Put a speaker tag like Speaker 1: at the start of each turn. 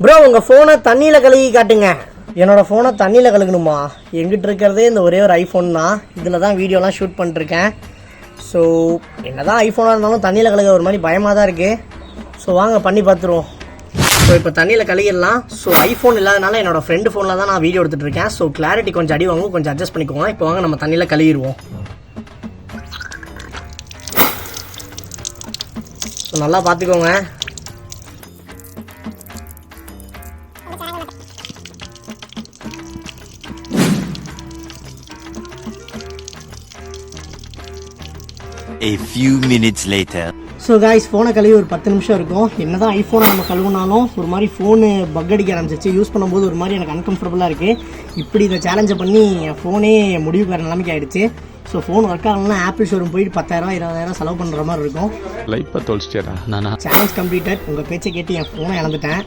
Speaker 1: Bro உங்கள் ஃபோனை தண்ணியில் கழுகி காட்டுங்க. என்னோடய ஃபோனை தண்ணியில் கழுகணுமா? எங்கிட்ட இருக்கிறதே இந்த ஒரே ஒரு ஐஃபோன் தான். இதில் தான் வீடியோலாம் ஷூட் பண்ணிட்டுருக்கேன். ஸோ என்ன தான் ஐஃபோனாக இருந்தாலும் தண்ணியில் கழுக ஒரு மாதிரி பயமாக தான் இருக்குது. ஸோ வாங்க பண்ணி பார்த்துருவோம். ஸோ இப்போ தண்ணியில் கழுகிடலாம். ஸோ ஐஃபோன் இல்லாதனால என்னோடய ஃப்ரெண்டு ஃபோனில் தான் நான் வீடியோ எடுத்துகிட்ருக்கேன். ஸோ கிளாரிட்டி கொஞ்சம் அடி வாங்கும், கொஞ்சம் அட்ஜஸ்ட் பண்ணிக்குவோம். இப்போ வாங்க நம்ம தண்ணியில் கழுகிடுவோம். ஸோ நல்லா பார்த்துக்கோங்க.
Speaker 2: A few minutes later.
Speaker 1: So guys ஃபோனை கழுவி ஒரு 10 நிமிஷம் இருக்கும். என்ன தான் ஐஃபோனை நம்ம கழுவுனாலும் ஒரு மாதிரி ஃபோனு பக் அடிக்க ஆரம்பிச்சிச்சு. யூஸ் பண்ணும்போது ஒரு மாதிரி எனக்கு அன்கம்ஃபர்டபுளாக இருக்குது. இப்படி இதை சேலஞ்சை பண்ணி என் ஃபோனே முடிவுக்கு வர நிலைமைக்கு ஆகிடுச்சு. ஸோ ஃபோன் ஒர்க் ஆகலன்னா ஆப்பிள் ஷோரூம் போயிட்டு 10,000 20,000 செலவு பண்ணுற மாதிரி இருக்கும்.
Speaker 3: லைஃப்பை தொலைச்சிட்டேன் நானா.
Speaker 1: Challenge completed. உங்கள் பேச்சை கேட்டு என் ஃபோனை இழந்துட்டேன்.